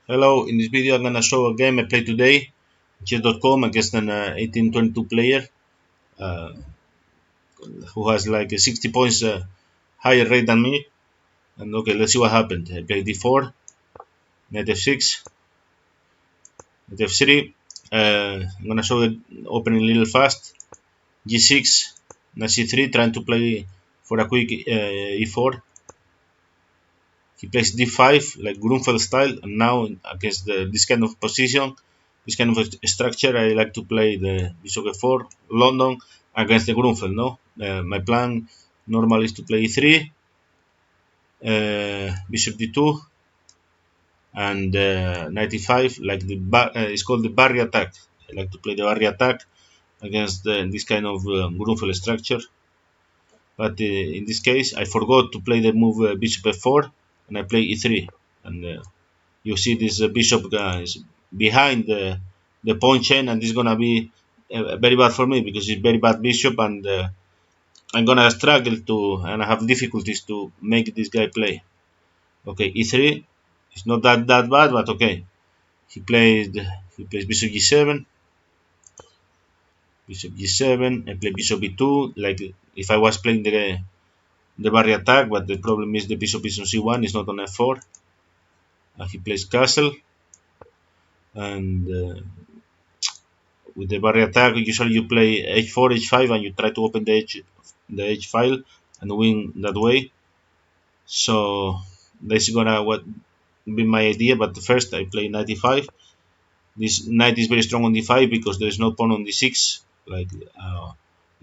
Hello, in this video I'm gonna show a game I played today, chess.com against an 1822 player uh, who has like 60 points higher rate than me. And okay, let's see what happened. I played d4, knight f6, knight f3. I'm gonna show the opening a little fast. g6, knight c3, trying to play for a quick e4. He plays d5 like Grunfeld style, and now against this kind of position, this kind of structure, I like to play the bishop f4 London against the Grunfeld. No, my plan normally is to play e3, bishop d2, and knight e5. Like it's called the barrier attack. I like to play the barrier attack against this kind of Grunfeld structure. But in this case, I forgot to play the move bishop f4, and I play e3, and you see this bishop is behind the pawn chain, and this is gonna be very bad for me because it's very bad bishop, and I'm gonna struggle to, and I have difficulties to make this guy play. Okay, e3 it's not that bad, but okay. He plays bishop g7, bishop g7. I play bishop e2. Like if I was playing the barrier attack, but the problem is the bishop is on c1, it's not on f4. He plays castle, and with the barrier attack, usually you play h4, h5, and you try to open the h file and win that way. So that's gonna what be my idea. But first, I play knight e5. This knight is very strong on d5 because there is no pawn on d6, like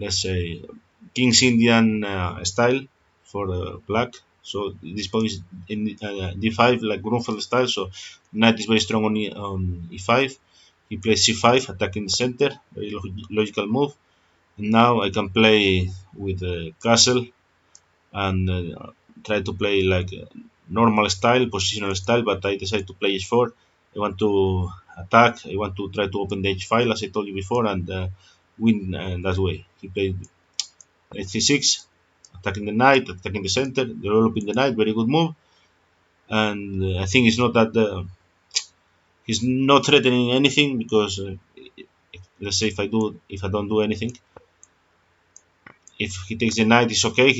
let's say King's Indian style for black. So this pawn is in d5 like Grunfeld style. So knight is very strong on e5. He plays c5, attacking the center. Very logical move. And now I can play with castle and try to play like normal style, positional style. But I decided to play h4. I want to attack. I want to try to open the h file, as I told you before, and win that way. He played h6, attacking the knight, attacking the center, developing the knight. Very good move. And I think it's not that he's not threatening anything because let's say if I don't do anything, if he takes the knight, it's okay.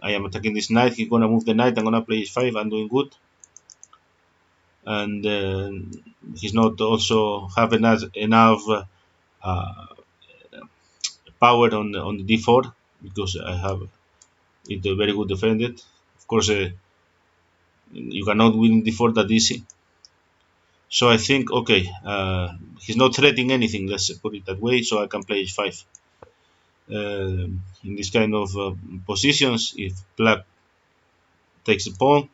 I am attacking this knight. He's gonna move the knight. I'm gonna play h5. I'm doing good, and he's not also have enough uh, power on the d4 because I have it very good defended. Of course, you cannot win d4 that easy. So I think okay, he's not threatening anything. Let's put it that way. So I can play h5. In this kind of positions, if black takes the pawn,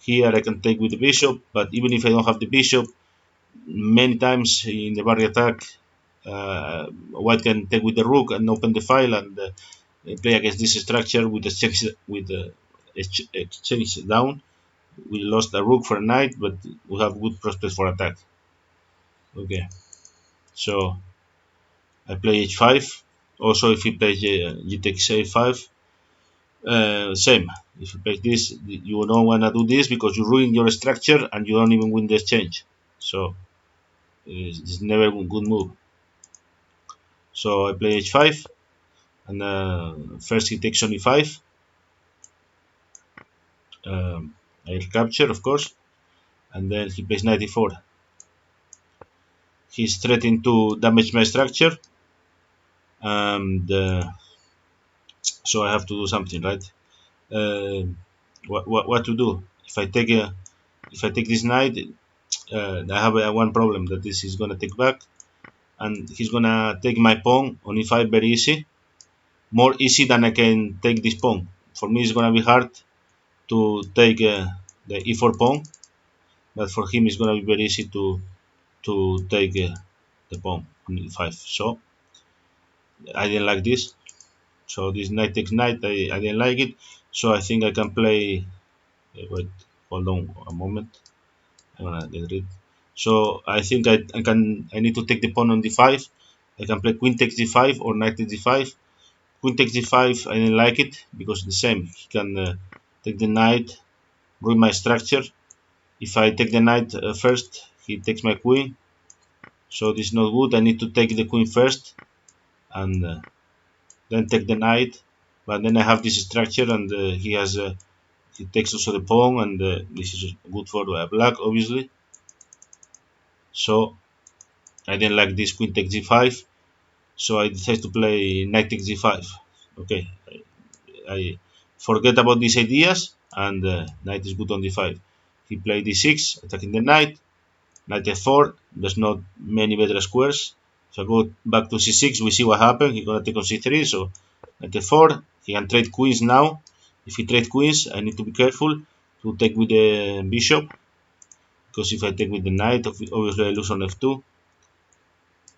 here I can take with the bishop, but even if I don't have the bishop, many times in the barrier attack, white can take with the rook and open the file and play against this structure with the exchange down. We lost a rook for a knight, but we have good prospects for attack. Okay, so I play h5. Also, if he plays g takes a5, same. If you play this, you don't want to do this because you ruin your structure and you don't even win the exchange. So it's never a good move. So I play h5, and first he takes on e5. I capture, of course, and then he plays knight e4. He's threatening to damage my structure, and so I have to do something, right? What to do? If I take this knight, I have one problem that this is gonna take back, and he's gonna take my pawn on e5 very easy, more easy than I can take this pawn. For me, it's gonna be hard to take the e4 pawn, but for him, it's gonna be very easy to take the pawn on e5. So I didn't like this. So this knight takes knight, I didn't like it. So I think I can play. Wait, hold on a moment. I'm gonna get rid. So I think I need to take the pawn on d5. I can play queen takes d5 or knight takes d5. Queen takes d5. I didn't like it because the same. He can take the knight, ruin my structure, If I take the knight first, he takes my queen. So this is not good. I need to take the queen first and then take the knight. But then I have this structure, and he takes also the pawn, and this is good for black, obviously. So I didn't like this queen takes g5. So I decided to play knight takes g5. Okay, I forget about these ideas, and knight is good on d5. He played d6, attacking the knight. Knight f4. There's not many better squares. So I go back to c6. We see what happened. He's gonna take on c3. So knight f4. He can trade queens now. If he trade queens, I need to be careful to take with the bishop, because if I take with the knight, obviously I lose on f2.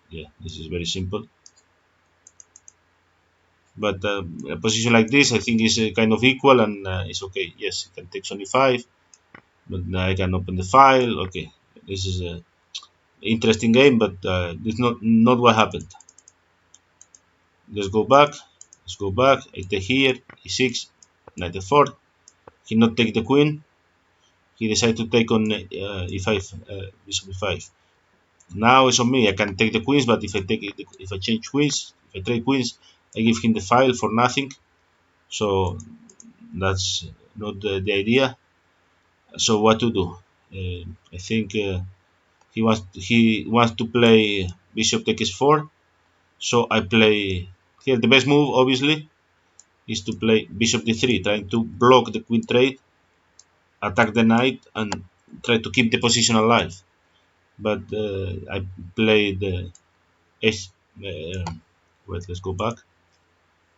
Yeah, this is very simple. But a position like this, I think, is kind of equal, and it's okay. Yes, it can take on e5, but I can open the file. Okay, this is a interesting game, but it's not what happened. Let's go back. Let's go back. I take here e6, knight f4. He not take the queen. He decided to take on e5, bishop e5. Now it's on me. I can take the queens, but if I change queens, if I trade queens, I give him the file for nothing. So that's not the idea. So what to do? I think he wants to play bishop takes 4. So I play here. The best move, obviously, is to play bishop d3, trying to block the queen trade, attack the knight, and try to keep the position alive. But I played h. Wait, let's go back.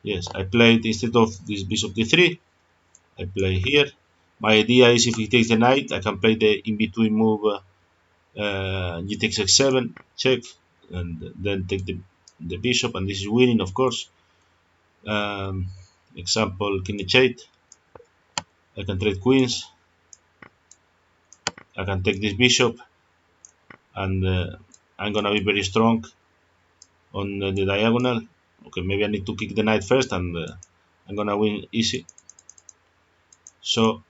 Yes, I played, instead of this bishop d3, I play here. My idea is, if he takes the knight, I can play the in-between move, g takes x7, check, and then take the bishop, and this is winning, of course. Example, king h8. I can trade queens. I can take this bishop, and I'm gonna be very strong on the diagonal. Okay, maybe I need to kick the knight first, and I'm gonna win easy. So,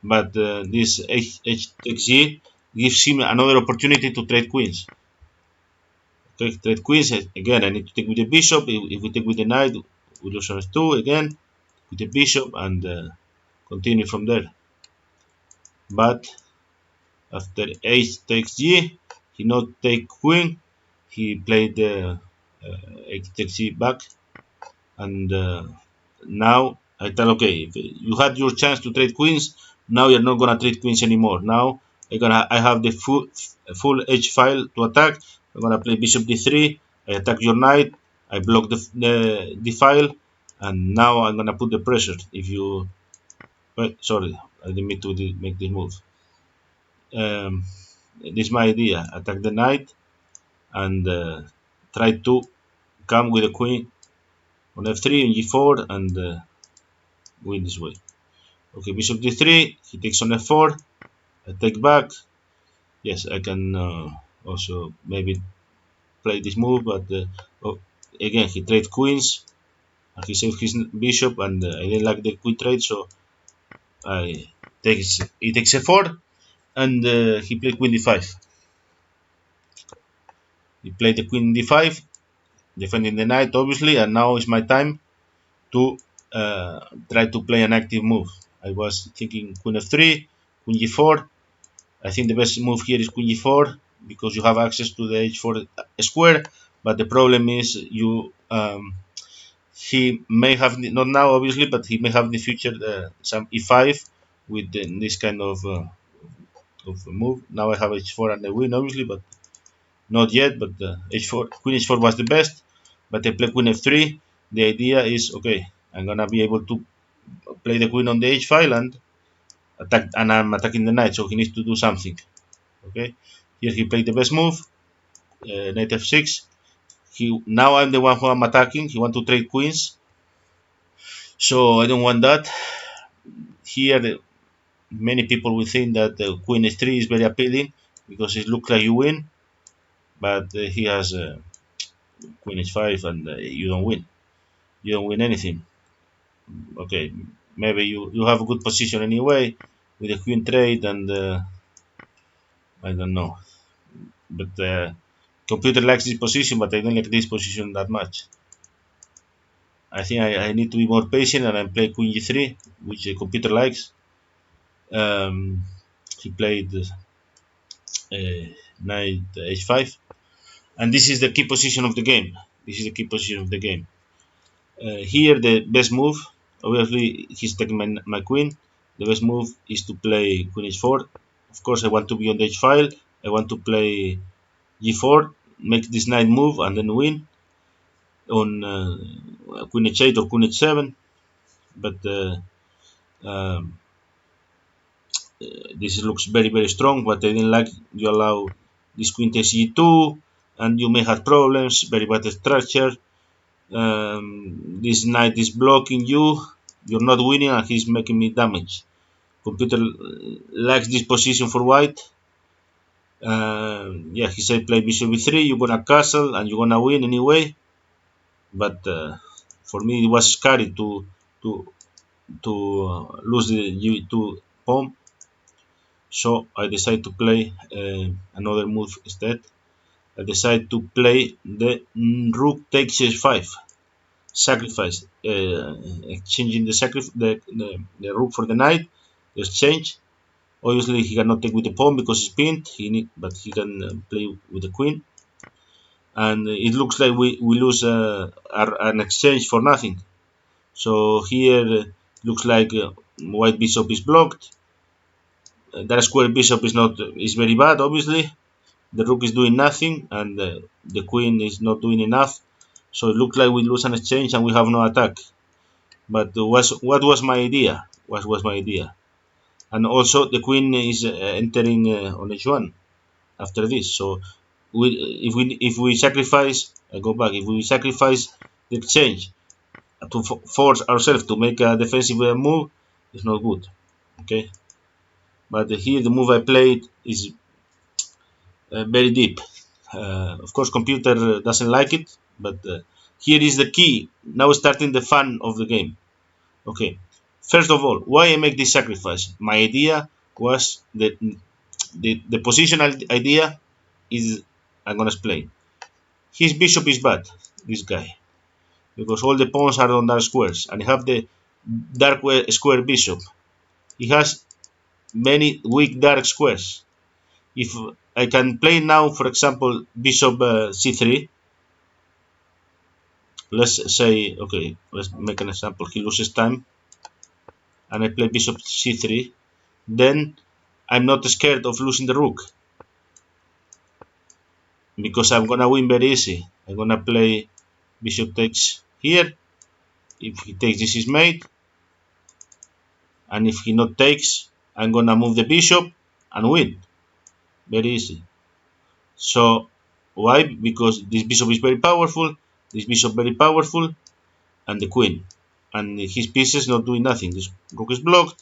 but this h gives him another opportunity to trade queens. Okay, trade queens again. I need to take with the bishop. If we take with the knight, we lose on f2 again with the bishop, and continue from there. But after h takes g, he not take queen. He played the h takes g back, and now I tell, okay, if you had your chance to trade queens, now you're not gonna trade queens anymore. Now I have the full h file to attack. I'm gonna play bishop d3. I attack your knight. I block the file, and now I'm gonna put the pressure. If you Wait, sorry, I didn't mean to make this move. This is my idea. Attack the knight, and try to come with the queen on f3 and g4, and win this way. Okay, bishop d3. He takes on f4. I take back. Yes, I can also maybe play this move, but oh, again, he trades queens, and he saves his bishop, and I didn't like the queen trade, so he takes f4, and he played queen d5. He played the queen d5, defending the knight, obviously, and now is my time to try to play an active move. I was thinking queen f3, queen g4. I think the best move here is queen g4, because you have access to the h4 square, but the problem is he may have, not now obviously, but he may have in the future some e5 with this kind of move. Now I have h4 and I win, obviously, but not yet. But h4, queen h4 was the best, but I play queen f3. The idea is, okay, I'm gonna be able to play the queen on the h file and attack, and I'm attacking the knight, so he needs to do something. Okay, here he played the best move, knight f6. Now I'm the one who I'm attacking. He want to trade queens, so I don't want that. Here, many people will think that queen h3 is very appealing because it looks like you win, but he has queen h5, and you don't win. You don't win anything. Okay, maybe you have a good position anyway, with a queen trade, and I don't know. But computer likes this position, but I don't like this position that much. I think I need to be more patient, and I play queen g3, which the computer likes. He played knight h5, and this is the key position of the game. This is the key position of the game. Here, the best move, obviously, he's taking my queen. The best move is to play queen h4. Of course, I want to be on the h file. I want to play g4, make this knight move, and then win on queen h8 or queen h7. But um, this looks very, very strong. But I didn't like you allow this queen takes g2, and you may have problems. Very bad structure. This knight is blocking you. You're not winning, and he's making me damage. Computer likes this position for white. Yeah, he said play bishop b3. You're gonna castle, and you're gonna win anyway. But for me, it was scary to lose the g2 pawn. So I decided to play another move instead. I decided to play the rook takes h5. Sacrifice, exchanging the rook for the knight, the exchange. Obviously, he cannot take with the pawn because it's pinned. But he can play with the queen, and it looks like we lose an exchange for nothing. So here looks like white bishop is blocked. That square bishop is very bad. Obviously, the rook is doing nothing, and the queen is not doing enough. So it looks like we lose an exchange and we have no attack. But what was my idea? What was my idea? And also the queen is entering on h1 after this. So if we sacrifice, I go back. If we sacrifice the exchange to force ourselves to make a defensive move, it's not good. Okay, but here the move I played is very deep. Of course, computer doesn't like it, but here is the key. Now starting the fun of the game. Okay, first of all, why I make this sacrifice? My idea was that the positional idea is, I'm gonna explain. His bishop is bad, this guy, because all the pawns are on dark squares, and I have the dark square bishop. He has many weak dark squares. If I can play now, for example, bishop c3, let's say, okay, let's make an example. He loses time, and I play bishop c3, then I'm not scared of losing the rook, because I'm gonna win very easy. I'm gonna play bishop takes here. If he takes, this is mate, and if he not takes, I'm gonna move the bishop and win very easy. So why? Because this bishop is very powerful, this bishop very powerful, and the queen, and his pieces not doing nothing. This rook is blocked,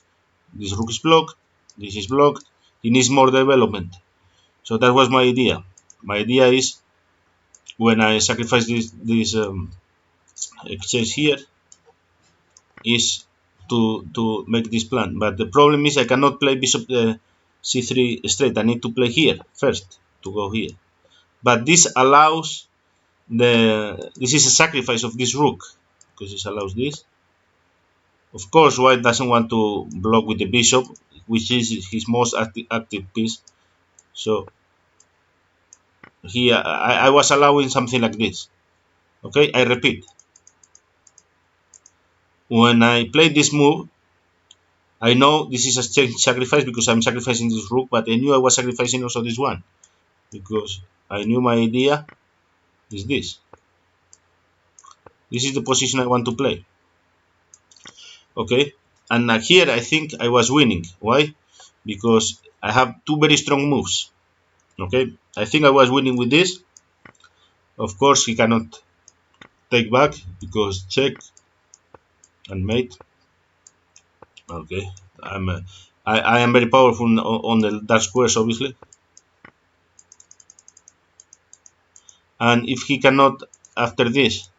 this rook is blocked, this is blocked. He needs more development. So that was my idea. My idea is, when I sacrifice this exchange here, is to make this plan. But the problem is I cannot play bishop c3 straight. I need to play here first to go here. But this allows this is a sacrifice of this rook, because this allows this. Of course, white doesn't want to block with the bishop, which is his most active piece. So here I was allowing something like this. Okay, I repeat. When I played this move, I know this is a sacrifice because I'm sacrificing this rook, but I knew I was sacrificing also this one, because I knew my idea is this. This is the position I want to play. Okay, and here I think I was winning. Why? Because I have two very strong moves. Okay, I think I was winning with this. Of course, he cannot take back because check and mate. Okay, I am very powerful on the dark squares, obviously. And if he cannot, after this,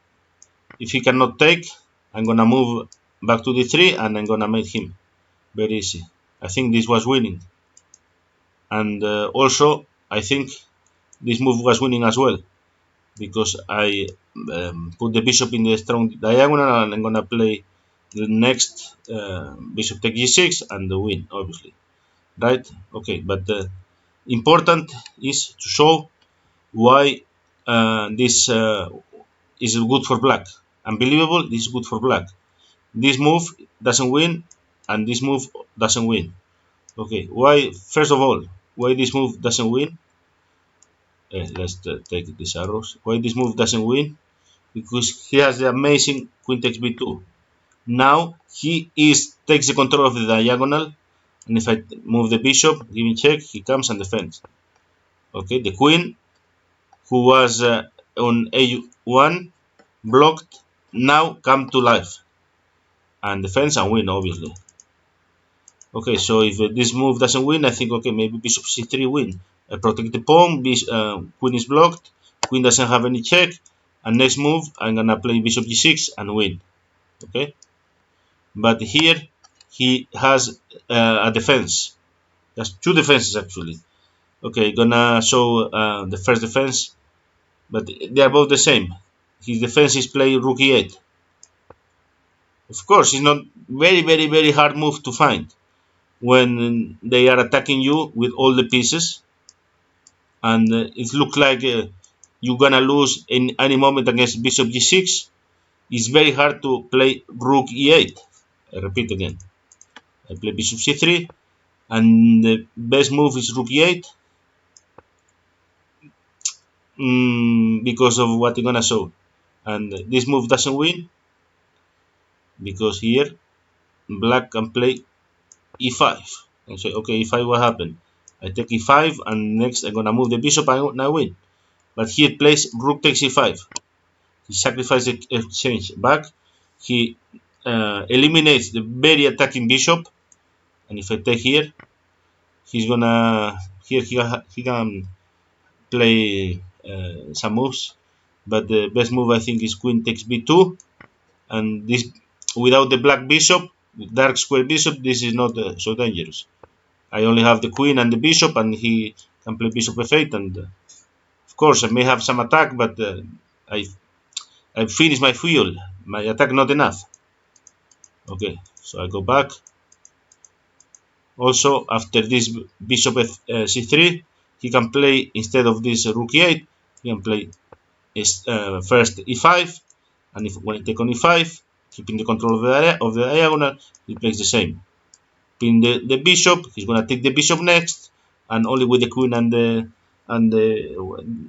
if he cannot take, I'm gonna move back to d3 and I'm gonna make him very easy. I think this was winning, and also I think this move was winning as well, because I put the bishop in the strong diagonal, and I'm gonna play the next bishop take g6 and the win, obviously, right? Okay, but important is to show why this is good for black. Unbelievable, this is good for black. This move doesn't win, and this move doesn't win. Okay, why? First of all, why this move doesn't win? Let's take these arrows. Why this move doesn't win? Because he has the amazing queen takes b2. Now he takes the control of the diagonal, and if I move the bishop, giving check, he comes and defends. Okay, the queen, who was on a1 blocked, now come to life and defends and win, obviously. Okay, so if this move doesn't win, I think, okay, maybe bishop c3 win. I protect the pawn, queen is blocked, queen doesn't have any check, and next move I'm gonna play bishop g6 and win. Okay, but here he has a defense. There's two defenses actually. Okay, gonna show the first defense, but they are both the same. His defense is play rook e8. Of course, it's not very hard move to find when they are attacking you with all the pieces, and it looks like you're gonna lose in any moment against bishop g6. It's very hard to play rook e8. I repeat again. I play bishop c3, and the best move is rook e8, because of what I'm gonna show. And this move doesn't win because here black can play e5 and say, okay, e5, what happened? I take e5, and next I'm gonna move the bishop and I win. But he plays rook takes e5. He sacrifices the exchange back. He eliminates the very attacking bishop, and if I take here, he's gonna he can play some moves. But the best move I think is queen takes b2, and this without the black bishop, dark square bishop, this is not so dangerous. I only have the queen and the bishop, and he can play bishop f8, and of course I may have some attack, but I finished my fuel. My attack not enough. Okay, so I go back. Also, after this bishop c3, he can play, instead of this rook e8, he can play first e5, and when I take on e5, keeping the control of the diagonal, he plays the same. Pin the bishop, he's gonna take the bishop next, and only with the queen and the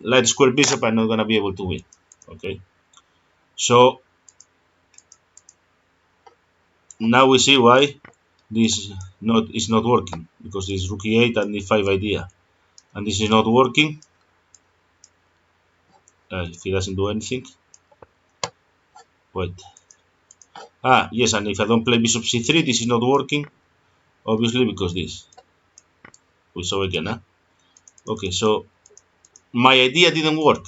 light square bishop, I'm not gonna be able to win. Okay, so now we see why this is not working, because this rook e8 and e5 idea, and this is not working. If he doesn't do anything, wait. Yes, and if I don't play bishop c3, this is not working, obviously, because this. We saw again, huh? Okay, so my idea didn't work.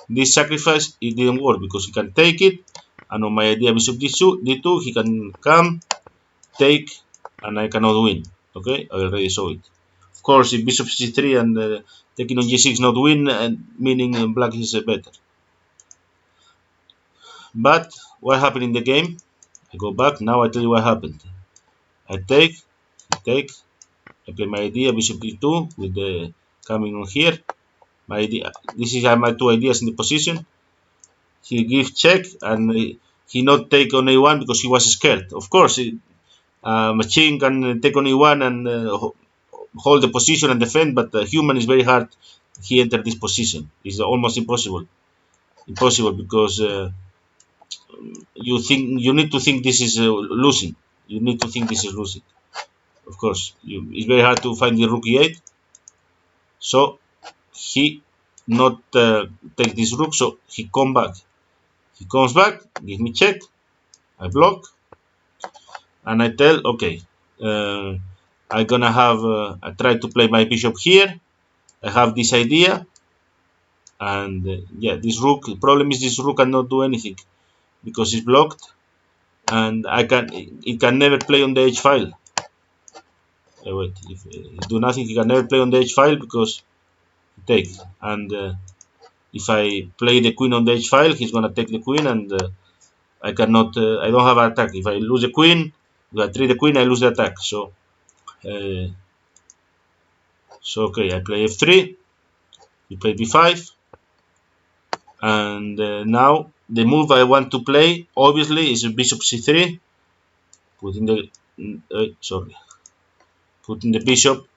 This sacrifice, it didn't work because he can take it, and on my idea bishop d2, he can come, take, and I cannot win. Okay, I already saw it. Of course, if bishop c3 and taking on g6 not win, meaning black is better. But what happened in the game? I go back, now I tell you what happened. I take, I play my idea bishop d2 with the coming on here. My idea, this is my two ideas in the position. He give check, and he not take on a1 because he was scared. Of course, machine can take on a1 and hold the position and defend, but human is very hard. He entered this position. It's almost impossible. Impossible because you need to think this is losing. You need to think this is losing. Of course, it's very hard to find the rook e8. So he not take this rook. So he come back. He comes back, give me check. I block, and I tell, okay, I'm gonna have. I try to play my bishop here. I have this idea, and yeah, this rook. The problem is this rook cannot do anything because it's blocked, and it can never play on the h file. wait, if he do nothing, he can never play on the h file because he take. And if I play the queen on the h file, he's gonna take the queen, and I cannot. I don't have an attack. If I lose the queen, if I trade the queen, I lose the attack. Uh, so okay, I play f3. He play b5, and now the move I want to play obviously is bishop c3. Putting the sorry, putting the bishop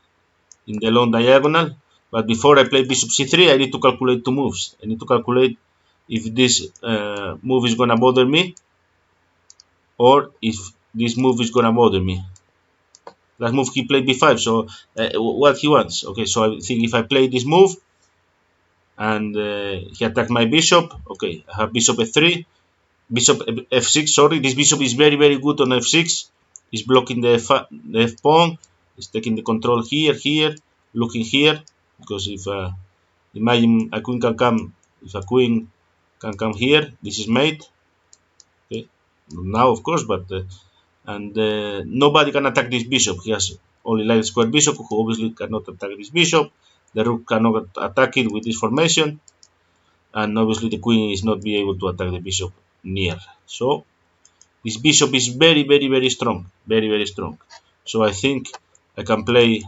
in the long diagonal. But before I play bishop c3, I need to calculate two moves. I need to calculate if this move is gonna bother me, or if this move is gonna bother me. Last move he played b5, so what he wants. Okay, so I think if I play this move and he attacked my bishop, okay, I have bishop f3, bishop f6. Sorry, this bishop is very good on f6. He's blocking the f pawn. He's taking the control here, looking here, because if imagine a queen can come, if a queen can come here, this is mate. Okay, now of course, but and nobody can attack this bishop. He has only light square bishop, who obviously cannot attack this bishop. The rook cannot attack it with this formation, and obviously the queen is not be able to attack the bishop near. So this bishop is very strong, very strong. So I think I can play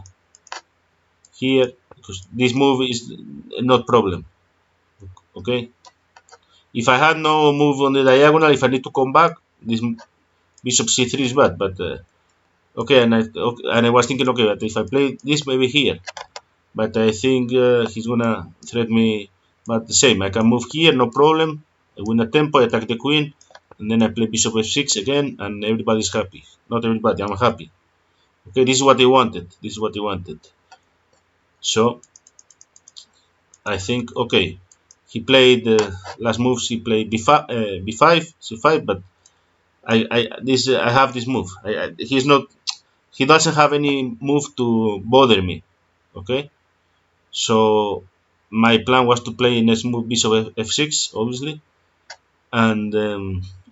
here because this move is not problem. Okay, if I had no move on the diagonal, if I need to come back, this bishop c3 is bad. But okay, and I was thinking, okay, but if I play this maybe here, but I think he's gonna threat me. But the same, I can move here, no problem. I win a tempo, I attack the queen, and then I play bishop f6 again, and everybody's happy. Not everybody, I'm happy. Okay, this is what they wanted. This is what they wanted. So I think okay, he played last moves. He played b5, c5, but I have this move. He's not. He doesn't have any move to bother me. Okay, so my plan was to play next move bishop f6, obviously, and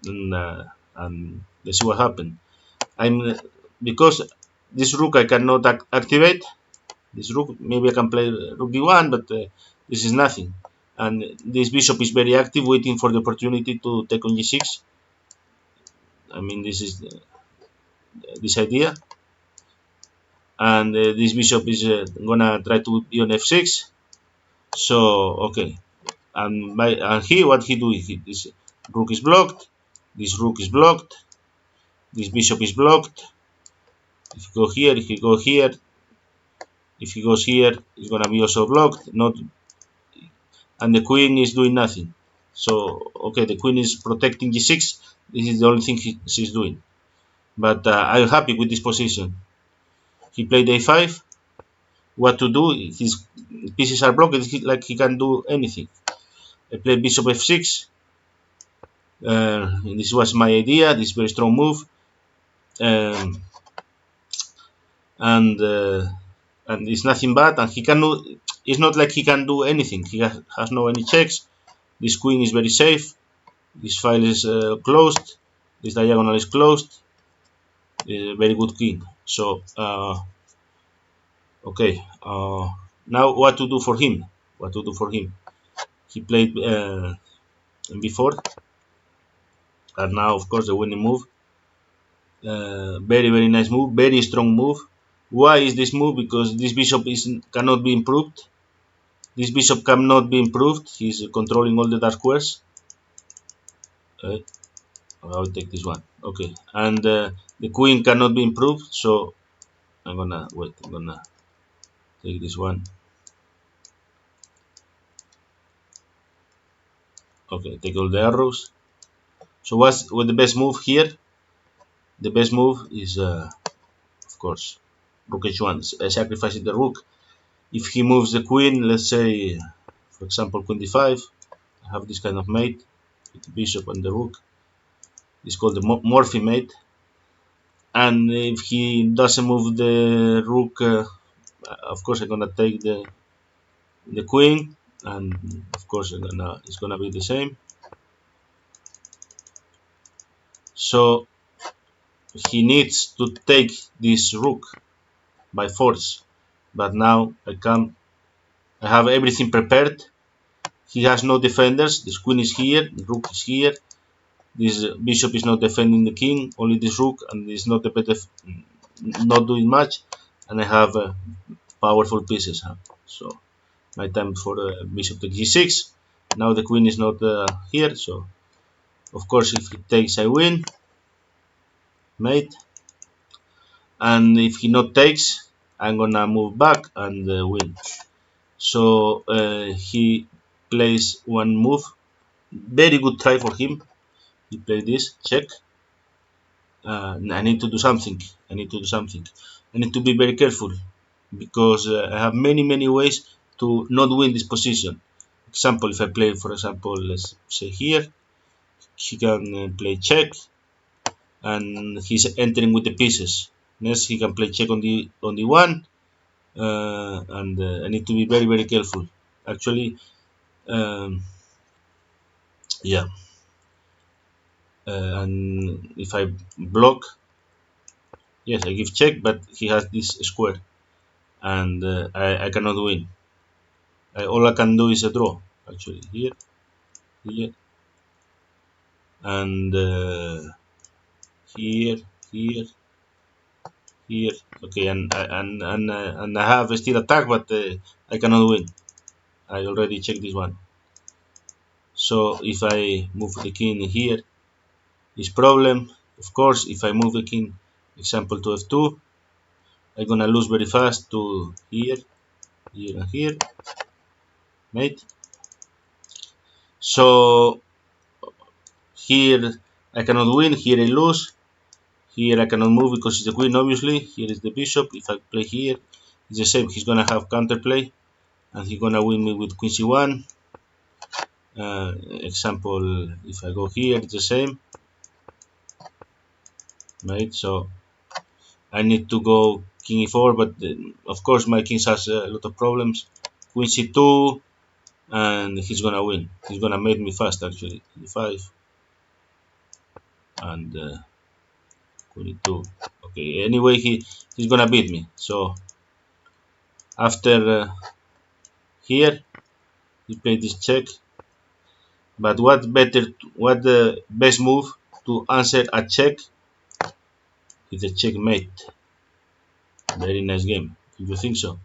and let's see what happened. I'm because this rook I cannot activate. This rook, maybe I can play rook d1, but this is nothing. And this bishop is very active, waiting for the opportunity to take on g6. I mean, this is this idea. And this bishop is gonna try to be on f6. So, okay. And here, what he do? This rook is blocked. This rook is blocked. This bishop is blocked. If you go here, if you go here, if he goes here, it's gonna be also blocked. Not, and the queen is doing nothing. So okay, the queen is protecting g6. This is the only thing she's doing. But I'm happy with this position. He played a5. What to do? His pieces are blocked. Like he can do anything. I played bishop f6. This was my idea. This very strong move. Um, and it's nothing bad. And he can do. It's not like he can do anything. He has no any checks. This queen is very safe. This file is closed. This diagonal is closed. Very good king. So okay. Now what to do for him? What to do for him? He played before, and now of course the winning move. Very nice move. Very strong move. Why is this move? Because this bishop cannot be improved. This bishop cannot be improved. He's controlling all the dark squares. I'll take this one. Okay, and the queen cannot be improved. So I'm gonna wait. I'm gonna take this one. Okay, take all the arrows. So what's the best move here? The best move is, of course, rook h1, sacrificing the rook. If he moves the queen, let's say, for example, queen d5, I have this kind of mate with the bishop and the rook. It's called the Morphy mate. And if he doesn't move the rook, of course, I'm gonna take the queen, and of course, it's gonna be the same. So he needs to take this rook. by force. But now I have everything prepared. He has no defenders. This queen is here, the rook is here. This bishop is not defending the king, only this rook, and it's not a better, not doing much. And I have powerful pieces. Huh? So my time for bishop to g6. Now the queen is not here, so of course if he takes I win, mate. And if he not takes, I'm gonna move back and win. So he plays one move. Very good try for him. He played this check. I need to do something. I need to do something. I need to be very careful because I have many ways to not win this position. Example, if I play, for example, let's say here, he can play check, and he's entering with the pieces. Next, he can play check on the one, and I need to be very careful. Actually, um, yeah. And if I block, yes, I give check, but he has this square, and I cannot win. All I can do is a draw. Actually, here, and here, here, here. Okay, and I have still attack, but I cannot win. I already checked this one. So if I move the king here, is problem. Of course, if I move the king, example to f2, I'm gonna lose very fast to here, here, and here, mate. So here I cannot win. Here I lose. Here I cannot move because it's the queen, obviously. Here is the bishop. If I play here, it's the same. He's gonna have counterplay, and he's gonna win me with queen c1. Example, if I go here, it's the same, right? So I need to go king e4, but of course my king has a lot of problems. Queen c2, and he's gonna win. He's gonna make me fast actually. e5 and queen e2. Okay. Anyway, he's gonna beat me. So after here, he played this check. But what the best move to answer a check is a checkmate. Very nice game. Do you think so?